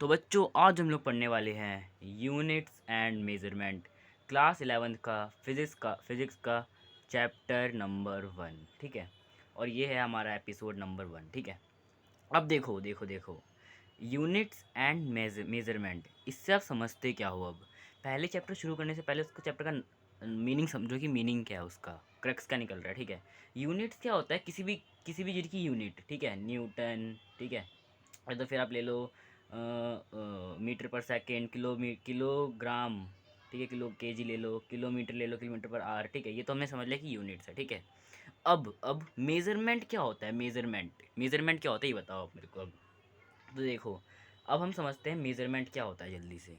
तो बच्चों आज हम लोग पढ़ने वाले हैं यूनिट्स एंड मेजरमेंट क्लास 11 का फिज़िक्स का चैप्टर नंबर 1। ठीक है, और ये है हमारा एपिसोड नंबर 1। ठीक है, अब देखो देखो देखो, यूनिट्स एंड मेजरमेंट, इससे आप समझते क्या हो। अब पहले चैप्टर शुरू करने से पहले उसको चैप्टर का मीनिंग समझो कि मीनिंग क्या है, उसका क्रक्स क्या निकल रहा है। ठीक है, यूनिट्स क्या होता है, किसी भी चीज़ की यूनिट। ठीक है, न्यूटन। ठीक है, या तो फिर आप ले लो मीटर पर सेकेंड, किलोग्राम। ठीक है, केजी ले लो, किलोमीटर ले लो, किलोमीटर पर आर। ठीक है, ये तो हमने समझ लिया कि यूनिट्स है। ठीक है, अब मेज़रमेंट क्या होता है, मेज़रमेंट क्या होता है ये बताओ आप मेरे को। अब तो देखो, अब हम समझते हैं मेज़रमेंट क्या होता है। जल्दी से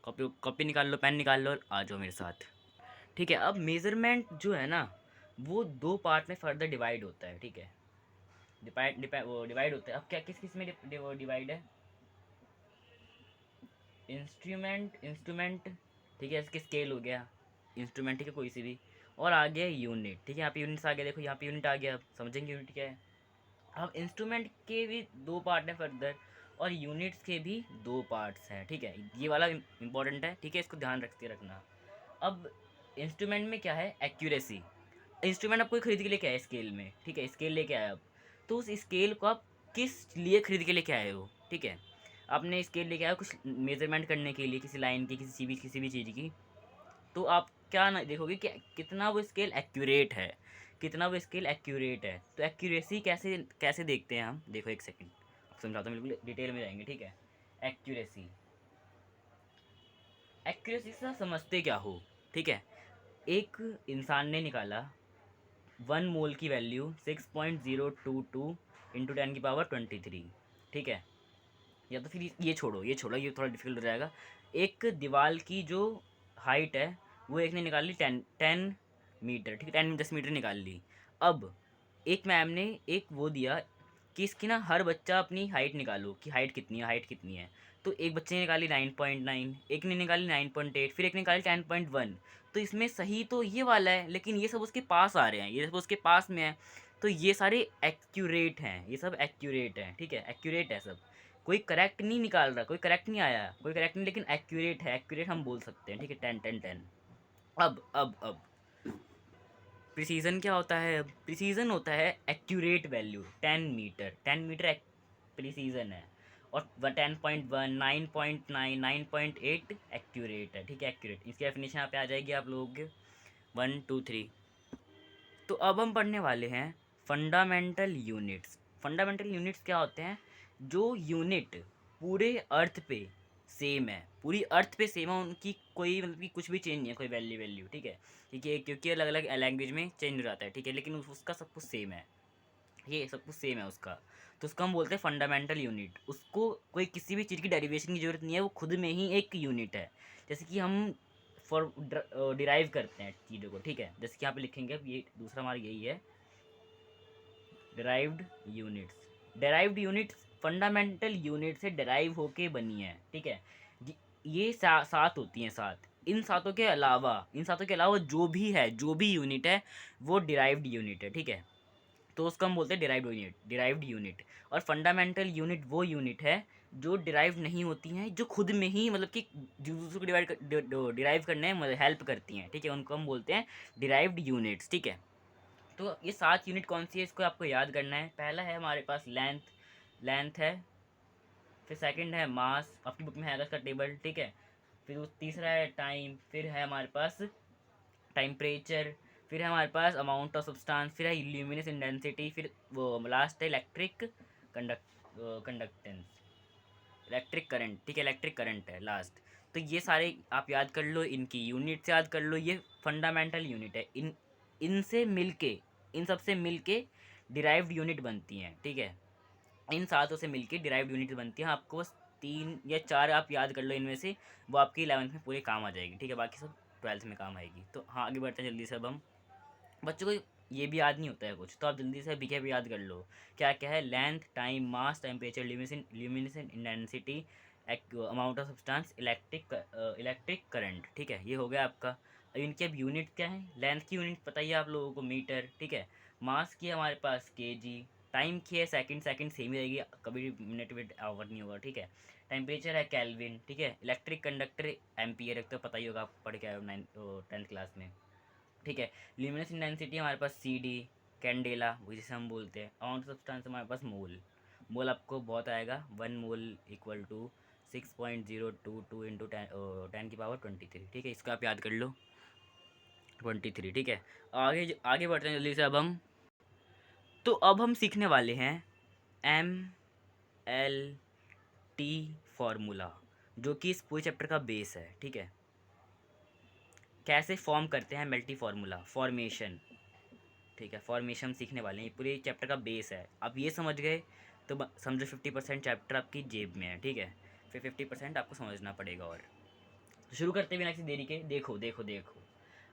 कॉपी कॉपी निकाल लो, पेन निकाल लो और आ जाओ मेरे साथ। ठीक है, अब मेज़रमेंट जो है ना, वो दो पार्ट में फर्दर डिवाइड होता है। ठीक है, डिवाइड होता है। अब क्या किस किस में डिवाइड है, इंस्ट्रूमेंट। ठीक है, इसके स्केल हो गया इंस्ट्रूमेंट। ठीक है, कोई सी भी। और आ गया यूनिट। ठीक है, यहाँ पे यूनिट्स आ गया, देखो यहाँ पे यूनिट आ गया। अब समझेंगे यूनिट क्या है। अब इंस्ट्रूमेंट के भी दो पार्ट हैं फर्दर, और यूनिट्स के भी दो पार्ट्स हैं। ठीक है, ये वाला इंपॉर्टेंट है। ठीक है, इसको ध्यान रखते रखना। अब इंस्ट्रूमेंट में क्या है, एक्यूरेसी। इंस्ट्रूमेंट आप कोई खरीद के लेके आए स्केल में। ठीक है, स्केल लेके आए आप, तो उस स्केल को आप किस लिए खरीद के लेके आए हो। ठीक है, आपने स्केल लेके आए हो कुछ मेजरमेंट करने के लिए, किसी लाइन की, किसी भी चीज़ की। तो आप क्या ना देखोगे कि कितना वो स्केल एक्यूरेट है, कितना वो स्केल एक्यूरेट है। तो एक्यूरेसी कैसे कैसे देखते हैं हम, देखो एक सेकंड समझाता हूँ, बिल्कुल डिटेल में जाएंगे। ठीक है, एक्यूरेसी, एक्यूरेसी से समझते क्या हो। ठीक है, एक इंसान ने निकाला 1 मोल की वैल्यू 6.022 इंटू 10⁻23। ठीक है, या तो फिर ये छोड़ो, ये थोड़ा डिफिकल्ट हो जाएगा। एक दीवार की जो हाइट है, वो एक ने निकाल ली 10 मीटर। ठीक है, 10 10 मीटर निकाल ली। अब एक मैम ने एक वो दिया कि इसकी ना हर बच्चा अपनी हाइट निकालो कि हाइट कितनी है, हाइट कितनी है। तो एक बच्चे ने निकाली 9.9, एक ने निकाली 9.8, फिर एक ने निकाली 10.1। तो इसमें सही तो ये वाला है, लेकिन ये सब उसके पास आ रहे हैं, ये सब उसके पास में है। तो ये सारे एक्यूरेट हैं, ये सब एक्यूरेट हैं। ठीक है, एक्यूरेट है सब, कोई करेक्ट नहीं निकाल रहा, कोई करेक्ट नहीं आया, कोई करेक्ट नहीं, लेकिन एक्यूरेट है, एक्यूरेट हम बोल सकते हैं। ठीक है, 10 10 10। अब प्रिसीजन क्या होता है, अब प्रिसीजन होता है accurate value. 10 metre, 10 metre precision है। और 10.1, 9.9, 9.8 एक्यूरेट है। ठीक है, एक्यूरेट, इसकी डेफिनेशन यहाँ पे आ जाएगी आप लोगों के 1 2 3। तो अब हम पढ़ने वाले हैं फंडामेंटल यूनिट्स। फंडामेंटल यूनिट्स क्या होते हैं, जो यूनिट पूरे अर्थ पे सेम है, पूरी अर्थ पे सेम है, उनकी कोई मतलब कि कुछ भी चेंज नहीं है, कोई वैल्यू। ठीक है, क्योंकि अलग अलग लैंग्वेज में चेंज हो जाता है। ठीक है, लेकिन उसका सब कुछ सेम है, ये सब कुछ सेम है उसका। तो उसको हम बोलते हैं फंडामेंटल यूनिट। उसको कोई किसी भी चीज़ की डेरिवेशन की ज़रूरत नहीं है, वो खुद में ही एक यूनिट है। जैसे कि हम फॉर डिराइव करते हैं चीज़ों को। ठीक है, जैसे कि यहाँ पे लिखेंगे, अब ये दूसरा हमारा यही है, derived units. Derived units fundamental unit से डिराइव होके बनी है। ठीक है, ये सात होती हैं, सात। इन सातों के अलावा जो भी यूनिट है, वो डिराइव्ड यूनिट है। ठीक है, तो उसको हम बोलते हैं डिराइव्ड यूनिट। और फंडामेंटल यूनिट वो यूनिट है जो डिराइव नहीं होती हैं, जो खुद में ही मतलब कि दूसरे को डिराइव करने में हेल्प करती हैं। ठीक है, उनको हम बोलते हैं डिराइव्ड यूनिट्स। ठीक है, तो ये 7 यूनिट कौन सी है, इसको आपको याद करना है। पहला है हमारे पास लेंथ, लेंथ है। फिर सेकंड है मास, आपकी बुक में है इसका टेबल। ठीक है, फिर तीसरा है टाइम, फिर है हमारे पास टेम्परेचर, फिर है हमारे पास अमाउंट ऑफ सब्सटेंस, फिर है ल्यूमिनस इंटेंसिटी, फिर वो लास्ट है कंडक्टेंस, इलेक्ट्रिक करंट। ठीक है, इलेक्ट्रिक करंट है लास्ट। तो ये सारे आप याद कर लो, इनकी यूनिट से याद कर लो, ये फंडामेंटल यूनिट है। इनसे मिलके, इन सब से मिलके डिराइव्ड यूनिट बनती हैं। ठीक है, इन सातों से मिलके डिराइव्ड यूनिट बनती हैं। आपको बस 3 या 4 आप याद कर लो इनमें से, वो आपकी 11th में पूरे काम आ जाएगी। ठीक है, बाकी सब 12th में काम आएगी। तो हाँ, आगे बढ़ते हैं जल्दी से। अब हम बच्चों को ये भी याद नहीं होता है कुछ, तो आप जल्दी से बीके भी याद कर लो। क्या क्या है, length, time, mass, temperature, luminescent intensity, amount of substance, electric current. ठीक है, ये हो गया आपका। अब इनकी अब यूनिट क्या है, लेंथ की यूनिट पता ही है आप लोगों को, मीटर। ठीक है, मास की है हमारे पास केजी, टाइम की है सेकंड, सेकंड सेम ही रहेगी, कभी मिनट विद आवर नहीं होगा। ठीक है, टेम्परेचर है केल्विन, ठीक है। इलेक्ट्रिक कंडक्टर एम्पियर, एक तो पता ही होगा, आप पढ़ के आए हो 10th क्लास में, ठीक है। ल्यूमिनस इंटेंसिटी हमारे पास सी डी, कैंडेला जिसे हम बोलते हैं। अमाउंट ऑफ सब्सटेंस हमारे पास मोल, मोल आपको बहुत आएगा, 1 मोल इक्वल टू 6.022 इंटू 10⁻23, ठीक है। इसका आप याद कर लो 23, ठीक है। आगे आगे बढ़ते हैं जल्दी से अब हम। तो अब हम सीखने वाले हैं एम एल टी फार्मूला, जो कि इस पूरे चैप्टर का बेस है, ठीक है। कैसे फॉर्म करते हैं M L T formula, formation, ठीक है। फॉर्मेशन सीखने वाले हैं, ये पूरे चैप्टर का बेस है। आप ये समझ गए तो समझो 50% चैप्टर आपकी जेब में है, ठीक है। फिर 50% आपको समझना पड़ेगा। और तो शुरू करते बिना किसी देरी के, देखो देखो देखो,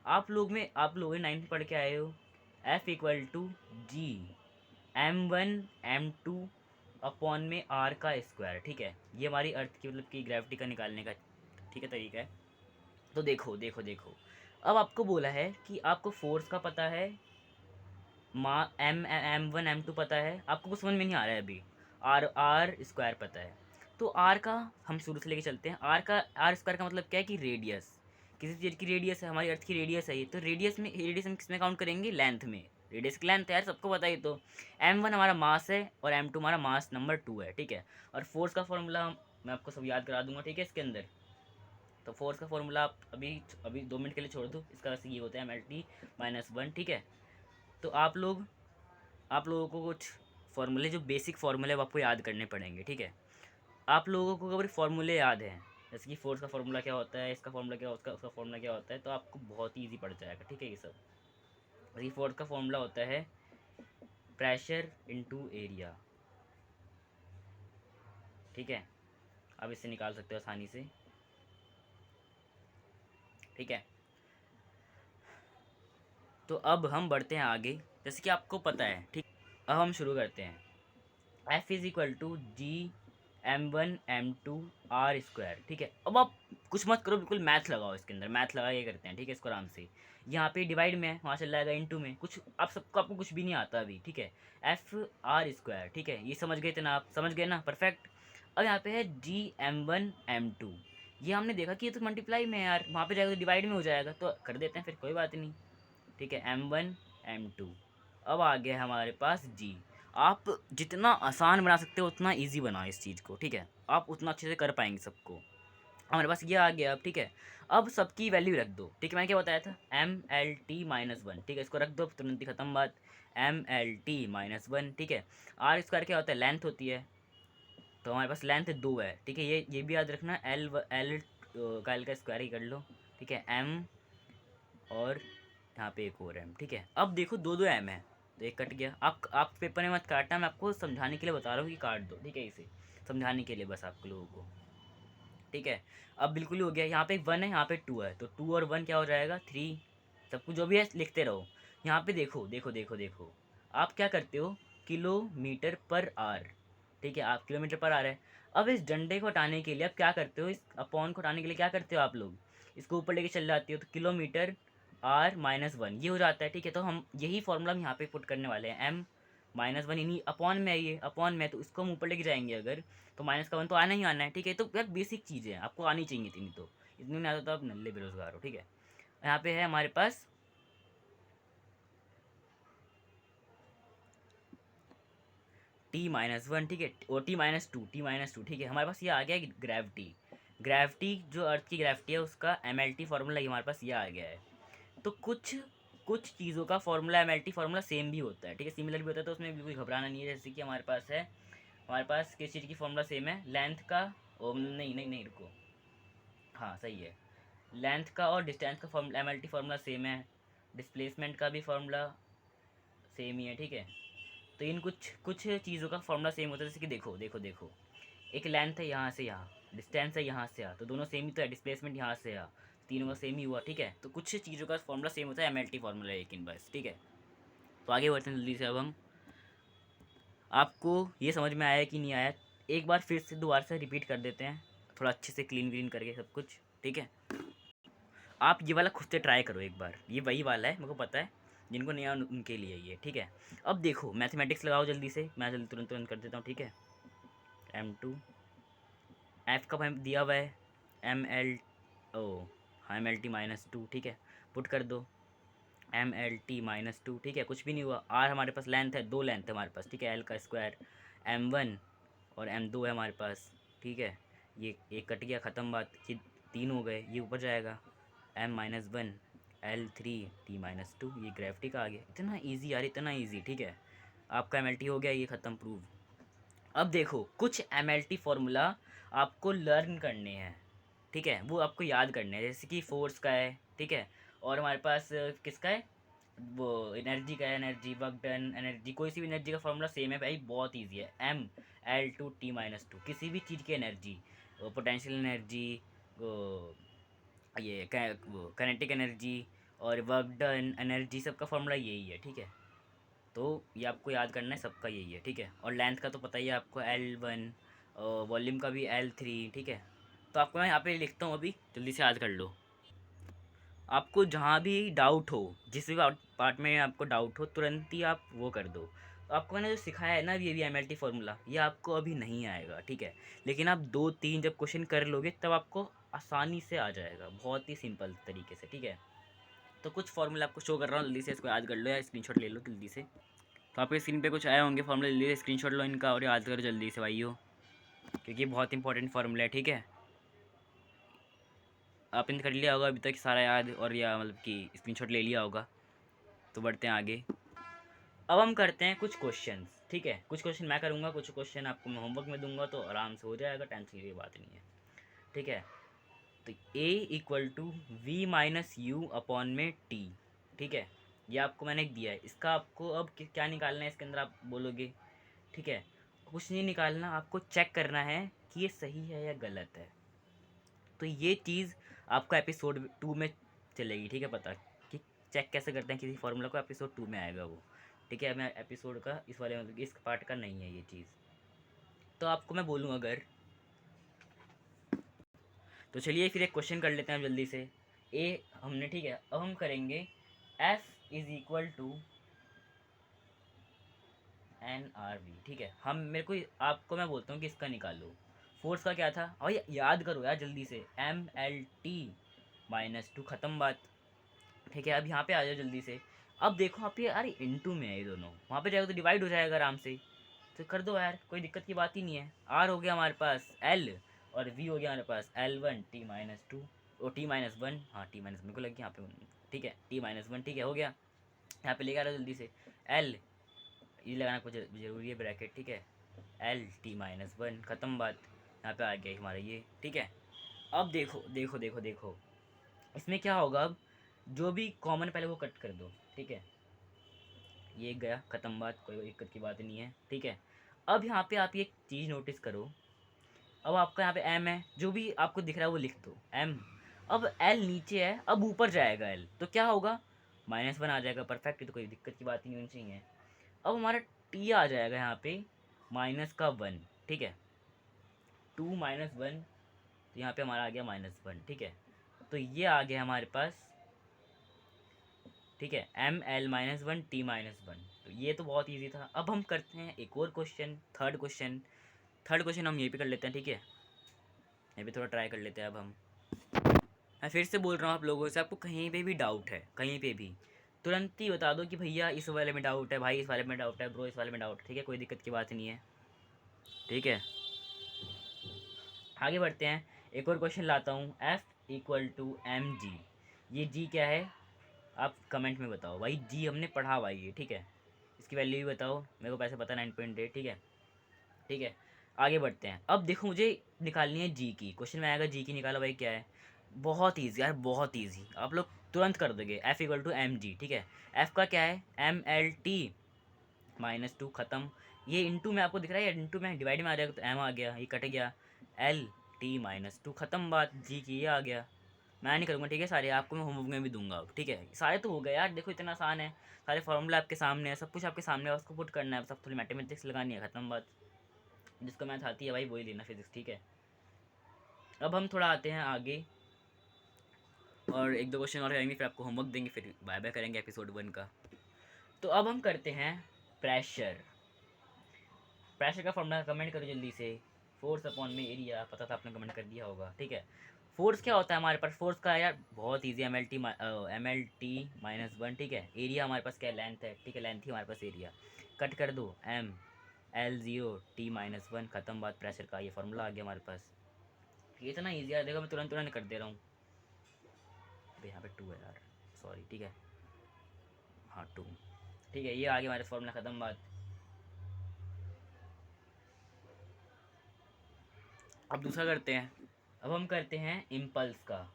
आप लोग 9th पढ़ के आए हो, F equal to G m1 m2 upon में r का स्क्वायर, ठीक है। ये हमारी अर्थ की मतलब की ग्रेविटी का निकालने का, ठीक है, तरीका है। तो देखो देखो देखो, अब आपको बोला है कि आपको फोर्स का पता है, m1 m2 पता है, आपको कुछ समझ में नहीं आ रहा है अभी, आर स्क्वायर पता है। तो आर का हम शुरू से लेके चलते हैं। आर स्क्वायर का मतलब क्या है कि रेडियस, किसी चीज़ की रेडियस है, हमारी अर्थ की रेडियस है ये, तो रेडियस हम किस में काउंट करेंगे, लेंथ में। रेडियस की लेंथ है यार, सबको पता है। तो m1 हमारा मास है और m2 हमारा मास नंबर 2 है, ठीक है। और फोर्स का फॉर्मूला मैं आपको सब याद करा दूंगा, ठीक है, इसके अंदर। तो फोर्स का फॉर्मूला आप अभी अभी 2 मिनट के लिए छोड़ दो, इसका वैसे ये होता है MLT-1, ठीक है। तो आप लोगों को कुछ फार्मूले, जो बेसिक फार्मूले वो आपको याद करने पड़ेंगे, ठीक है। आप लोगों को अगर फार्मूले याद हैं, जैसे कि फोर्स का फार्मूला क्या होता है, इसका फार्मूला क्या होता है, उसका फार्मूला क्या होता है, तो आपको बहुत ही ईजी पड़ जाएगा, ठीक है। ये सब, जैसे फोर्स का फार्मूला होता है प्रेशर इनटू एरिया, ठीक है। आप इससे निकाल सकते हो आसानी से, ठीक है। तो अब हम बढ़ते हैं आगे, जैसे कि आपको पता है, ठीक। अब हम शुरू करते हैं। F is equal to G m1 m2 r², ठीक है। अब आप कुछ मत करो, बिल्कुल मैथ लगाओ इसके अंदर, मैथ लगा ये करते हैं, ठीक है। इसको आराम से, यहाँ पे डिवाइड में है, वहाँ चल जाएगा इनटू में, कुछ आप सबको, आपको कुछ भी नहीं आता अभी, ठीक है। FR², ठीक है, ये समझ गए थे ना, आप समझ गए ना, परफेक्ट। अब यहाँ पे है G m1 m2, ये हमने देखा कि ये तो मल्टीप्लाई में है यार, वहाँ पे जाएगा तो डिवाइड में हो जाएगा, तो कर देते हैं फिर, कोई बात नहीं, ठीक है। m1 m2, अब आ गया हमारे पास जी। आप जितना आसान बना सकते हो उतना इजी बनाओ इस चीज़ को, ठीक है। आप उतना अच्छे से कर पाएंगे सबको। हमारे पास ये आ गया अब, ठीक है। अब सबकी वैल्यू रख दो, ठीक है। मैंने क्या बताया था, MLT-1, ठीक है, इसको रख दो, तुरंत ही खत्म बात। MLT-1, ठीक है। आर स्क्वायर क्या होता है, लेंथ होती है, तो हमारे पास लेंथ 2 है, ठीक है। ये भी याद रखना, एल का एल का स्क्वायर ही कर लो, ठीक है। एम और यहाँ पे एक और एम, ठीक है। अब देखो दो दो एम है, तो एक कट गया। आप पेपर में मत काटना, मैं आपको समझाने के लिए बता रहा हूँ कि काट दो, ठीक है, इसे समझाने के लिए बस आप लोगों को, ठीक है। अब बिल्कुल ही हो गया, यहाँ पे 1 है, यहाँ पे 2 है, तो 2 और 1 क्या हो जाएगा, 3। सब कुछ जो भी है लिखते रहो। यहाँ पे देखो देखो देखो देखो, आप क्या करते हो, किलोमीटर पर आर, ठीक है, आप किलोमीटर पर आर है। अब इस डंडे को हटाने के लिए आप क्या करते हो, इस अपॉन को हटाने के लिए क्या करते हो आप लोग, इसको ऊपर लेके चल जाते हो, तो किलोमीटर R-1 ये हो जाता है, ठीक है। तो हम यही फॉर्मूला हम यहाँ पे पुट करने वाले हैं, M-1 इन्हीं अपॉन में है, ये अपॉन में, तो इसको हम ऊपर लेके जाएंगे अगर, तो माइनस का 1 तो आना ही आना है, ठीक है। तो यार बेसिक चीज़ें हैं, आपको आनी चाहिए थी, नहीं तो इतनी नहीं आता तो आप नल्ले बेरोजगार हो, ठीक है। यहाँ पे है हमारे पास T-1, ठीक है, और T-2, ठीक है। हमारे पास ये आ गया ग्रेविटी, ग्रेविटी जो अर्थ की ग्रेविटी है उसका MLT फार्मूला हमारे पास ये आ गया है। तो कुछ कुछ चीज़ों का फार्मूला MLT फार्मूला सेम भी होता है, ठीक है, सिमिलर भी होता है, तो उसमें बिल्कुल घबराना नहीं है। जैसे कि हमारे पास किस चीज़ की फार्मूला सेम है, लेंथ का, ओ नहीं नहीं नहीं रुको, हाँ सही है, लेंथ का और डिस्टेंस का फार्मूला MLT फार्मूला सेम है, डिस्प्लेसमेंट का भी फार्मूला सेम ही है, ठीक है। तो इन कुछ कुछ चीज़ों का फार्मूला सेम होता है, जैसे कि देखो देखो देखो, एक लेंथ है यहाँ से यहाँ, डिस्टेंस है यहाँ से यहाँ, तो दोनों सेम ही तो है, डिस्प्लेसमेंट यहाँ से यहाँ, तीनों का सेम ही हुआ, ठीक है। तो कुछ चीज़ों का फार्मूला सेम होता है, MLT फार्मूला लेकिन बस, ठीक है। तो आगे बढ़ते हैं जल्दी से। अब हम, आपको ये समझ में आया कि नहीं आया, एक बार फिर से दोबारा से रिपीट कर देते हैं, थोड़ा अच्छे से क्लीन व्लीन करके सब कुछ, ठीक है। आप ये वाला खुद से ट्राई करो एक बार, ये वही वाला है, मेरे को पता है, जिनको नहीं आया उनके लिए ये, ठीक है। अब देखो मैथमेटिक्स लगाओ जल्दी से, मैं जल्दी तुरंत तुरंत कर देता हूँ, ठीक है। M2 एफ का दिया हुआ है एम एल ओ हाँ M L T minus two, ठीक है, पुट कर दो M L T minus two, ठीक है, कुछ भी नहीं हुआ। आर हमारे पास लेंथ है, 2 लेंथ है हमारे पास, ठीक है, एल का स्क्वायर एम वन और एम दो है हमारे पास, ठीक है, ये एक कट गया, ख़त्म बात, ये 3 हो गए, ये ऊपर जाएगा M minus one L three T minus two, ये ग्रेविटी का आ गया। इतना ईजी यार, इतना ईजी, ठीक है, आपका एम एल टी हो गया, ये ख़त्म प्रूव। अब देखो कुछ एम एल टी फार्मूला आपको लर्न करने हैं, ठीक है, वो आपको याद करने हैं, जैसे कि फोर्स का है, ठीक है, और हमारे पास किसका है, वो एनर्जी का है, एनर्जी वर्क डन एनर्जी, कोई सी भी एनर्जी का फार्मूला सेम है भाई, बहुत इजी है, M L two T minus two, किसी भी चीज़ की एनर्जी, पोटेंशियल एनर्जी, ये काइनेटिक एनर्जी और वर्क डन एनर्जी, सबका फार्मूला यही है, ठीक है, तो ये आपको याद करना है, सबका यही है, ठीक है, और लेंथ का तो पता ही है आपको एल वन, वॉल्यूम का भी एल थ्री, ठीक है। तो आपको मैं यहाँ पे लिखता हूँ, अभी जल्दी से याद कर लो। आपको जहाँ भी डाउट हो, जिस भी पार्ट में आपको डाउट हो, तुरंत ही आप वो कर दो। तो आपको मैंने जो सिखाया है ना ये भी एम एल टी फार्मूला, ये आपको अभी नहीं आएगा, ठीक है, लेकिन आप 2-3 जब क्वेश्चन कर लोगे तब आपको आसानी से आ जाएगा, बहुत ही सिंपल तरीके से, ठीक है। तो कुछ फार्मूला आपको शो कर रहा हूँ, जल्दी से इसको याद कर लो या स्क्रीनशॉट ले लो जल्दी से। तो आपके स्क्रीन पे कुछ आए होंगे फार्मूला, जल्दी से स्क्रीनशॉट लो इनका और याद करो जल्दी से भाइयों, क्योंकि बहुत इंपॉर्टेंट फार्मूला है, ठीक है। आपने कर लिया होगा अभी तक सारा याद, और या मतलब कि स्क्रीनशॉट ले लिया होगा। तो बढ़ते हैं आगे। अब हम करते हैं कुछ क्वेश्चंस, ठीक है, कुछ क्वेश्चन मैं करूँगा, कुछ क्वेश्चन आपको मैं होमवर्क में दूंगा, तो आराम से हो जाएगा, टेंशन की बात नहीं है, ठीक है। तो a equal to V minus U upon में टी, ठीक है, ये आपको मैंने दिया है, इसका आपको अब क्या निकालना है, इसके अंदर आप बोलोगे, ठीक है, कुछ नहीं निकालना, आपको चेक करना है कि ये सही है या गलत है। तो ये चीज़ आपका एपिसोड 2 में चलेगी, ठीक है, पता कि चेक कैसे करते हैं किसी फार्मूला को, एपिसोड 2 में आएगा वो, ठीक है। मैं एपिसोड का इस वाले मतलब इस पार्ट का नहीं है ये चीज़। तो आपको मैं बोलूँ अगर, तो चलिए फिर एक क्वेश्चन कर लेते हैं जल्दी से। ए हमने, ठीक है, अब हम करेंगे F is equal to N R V, ठीक है, हम मेरे को आपको मैं बोलता हूँ कि इसका निकालो। फोर्स का क्या था, और याद करो यार जल्दी से, M L T minus two, ख़त्म बात, ठीक है। अब यहाँ पे आ जाओ जल्दी से। अब देखो आप ये यार इनटू में है ये दोनों, वहाँ पे जाएगा तो डिवाइड हो जाएगा आराम से, तो कर दो यार, कोई दिक्कत की बात ही नहीं है। आर हो गया हमारे पास एल, और वी हो गया हमारे पास L one T minus two, O T minus one, हाँ टी माइनस, मेरे को लग गया यहाँ पे, ठीक है, टी माइनस वन, ठीक है, हो गया। यहाँ पे लेके आ रहा जल्दी से, एल ये लगाना कुछ ज़रूरी है ब्रैकेट, ठीक है, एल टी माइनस वन, ख़त्म बात, यहाँ पे आ गया हमारा ये, ठीक है। अब देखो देखो देखो देखो, इसमें क्या होगा, अब जो भी कॉमन पहले वो कट कर दो, ठीक है, ये गया, ख़त्म बात, कोई दिक्कत की बात नहीं है, ठीक है। अब यहाँ पे आप ये एक चीज़ नोटिस करो, अब आपका यहाँ पे एम है, जो भी आपको दिख रहा है वो लिख दो एम। अब एल नीचे है, अब ऊपर जाएगा एल, तो क्या होगा, माइनस वन आ जाएगा, परफेक्ट, तो कोई दिक्कत की बात नहीं होनी चाहिए। अब हमारा टी आ जाएगा यहाँ पे माइनस का वन, ठीक है, टू माइनस वन, तो यहाँ पे हमारा आ गया माइनस वन, ठीक है, तो ये आ गया हमारे पास, ठीक है, M L minus one T minus one. तो ये तो बहुत इजी था। अब हम करते हैं एक और क्वेश्चन, थर्ड क्वेश्चन हम ये भी कर लेते हैं, ठीक है, ये भी थोड़ा ट्राई कर लेते हैं। अब हम, मैं फिर से बोल रहा हूँ आप लोगों से, आपको कहीं पे भी डाउट है, कहीं पे भी तुरंत ही बता दो कि भैया इस वाले में डाउट है, भाई इस वाले में डाउट है, ब्रो इस वाले में डाउट है, ठीक है, कोई दिक्कत की बात नहीं है, ठीक है। आगे बढ़ते हैं, एक और क्वेश्चन लाता हूँ, F equal to M G, ये जी क्या है आप कमेंट में बताओ भाई, जी हमने पढ़ा हुआ ये, ठीक है, इसकी वैल्यू भी बताओ, मेरे को पैसे पता 9.8, ठीक है, ठीक है। आगे बढ़ते हैं, अब देखो मुझे निकालनी है जी की, क्वेश्चन में आएगा जी की निकालो भाई, क्या है, बहुत ईजी यार, बहुत ईजी, आप लोग तुरंत कर दोगे, F equal to M G, ठीक है, एफ का क्या है, M L T minus two, ख़त्म, ये इंटू में आपको दिख रहा है, इंटू में डिवाइड में आ जाएगा, तो एम आ गया, ये कट गया, एल टी माइनस टू, ख़त्म बात, जी की ये आ गया। मैं नहीं करूँगा, ठीक है, सारे आपको मैं होमवर्क में भी दूंगा, ठीक है, सारे तो हो गए यार, देखो इतना आसान है, सारे फॉर्मूला आपके सामने है, सब कुछ आपके सामने है, उसको पुट करना है, सब थोड़ी मैथमेटिक्स लगानी है, ख़त्म बात, जिसको मैथ आती है भाई वही लेना फिजिक्स, ठीक है। अब हम थोड़ा आते हैं आगे, और एक दो क्वेश्चन और रहेंगे, फिर आपको होमवर्क देंगे, फिर बाय बाय करेंगे एपिसोड 1 का। तो अब हम करते हैं प्रेशर, प्रेशर का फॉर्मूला कमेंट करो जल्दी से, फोर्स अपॉन में एरिया, पता था आपने कमेंट कर दिया होगा, ठीक है। फोर्स क्या होता है हमारे पास, फोर्स का यार बहुत ईजी, एम एल टी -1, ठीक है। एरिया हमारे पास क्या है, लेंथ है, ठीक है, लेंथ ही हमारे पास एरिया। कट कर दो, M L0 T-1, ख़त्म बात, प्रेशर का ये फार्मूला आ गया हमारे पास। ये इतना ईजी है, देखो मैं तुरंत तुरंत कर दे रहा हूँ। यहाँ पे 2 है यार, सॉरी, ठीक है, हाँ 2, ठीक है, ये आ गया हमारे फार्मूला, ख़त्म बात। अब दूसरा करते हैं, अब हम करते हैं इम्पल्स का,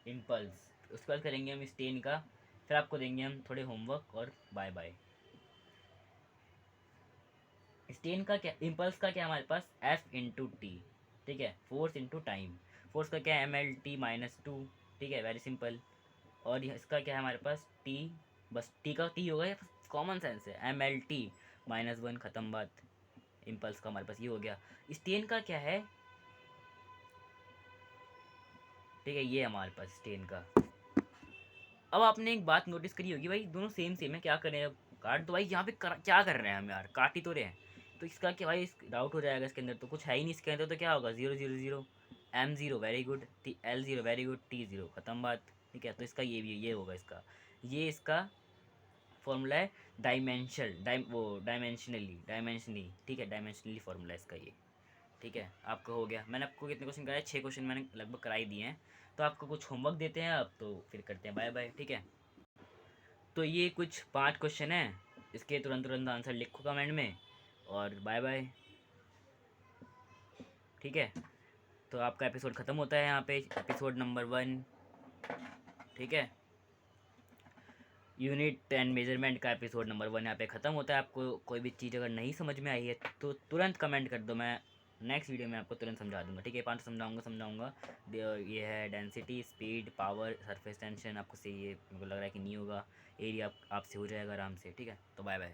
इम्पल्स। उसके बाद करेंगे हम स्टेन का, फिर आपको देंगे हम थोड़े होमवर्क और बाय बाय। स्टेन का क्या, इम्पल्स का क्या हमारे पास, F × T, ठीक है, फोर्स इंटू टाइम। फोर्स का क्या है, ML T-2, ठीक है, वेरी सिंपल। और इसका क्या है हमारे पास, T, बस T का T होगा, ये कॉमन सेंस है, ML T-1, ख़त्म बात। इम्पल्स का हमारे पास ये हो गया। स्टेन का क्या है, ठीक है, ये हमारे पास स्टेन का। अब आपने एक बात नोटिस करी होगी भाई, दोनों सेम सेम है, क्या करें अब, काट दो भाई, यहाँ पे क्या कर रहे हैं हम यार, काट ही तो रहे हैं। तो इसका क्या भाई, डाउट हो जाएगा, इसके अंदर तो कुछ है ही नहीं, इसके अंदर तो क्या होगा, 0 0 0, M0 very good, L0 very good, T0 ख़त्म बात, ठीक है। तो इसका ये भी, ये होगा इसका, ये इसका फॉर्मूला है, डायमेंशनली, ठीक है, डायमेंशनली फॉर्मूला इसका ये, ठीक है। आपका हो गया, मैंने आपको कितने क्वेश्चन कराए, 6 क्वेश्चन मैंने लगभग कराई दिए हैं। तो आपको कुछ होमवर्क देते हैं अब, तो फिर करते हैं बाय बाय, ठीक है। तो ये कुछ 5 क्वेश्चन हैं, इसके तुरंत तुरंत आंसर लिखो कमेंट में, और बाय बाय, ठीक है। तो आपका एपिसोड ख़त्म होता है यहाँ पे, एपिसोड नंबर 1, ठीक है, यूनिट 10 मेजरमेंट का एपिसोड नंबर 1 यहाँ पे ख़त्म होता है। आपको कोई भी चीज़ अगर नहीं समझ में आई है तो तुरंत कमेंट कर दो, मैं नेक्स्ट वीडियो में आपको तुरंत समझा दूंगा, ठीक है। 5 समझाऊंगा। ये है density, speed, power, surface tension, आपको से ये मेरे को लग रहा है कि नहीं होगा, एरिया आपसे हो जाएगा आराम से, ठीक है। तो बाय बाय।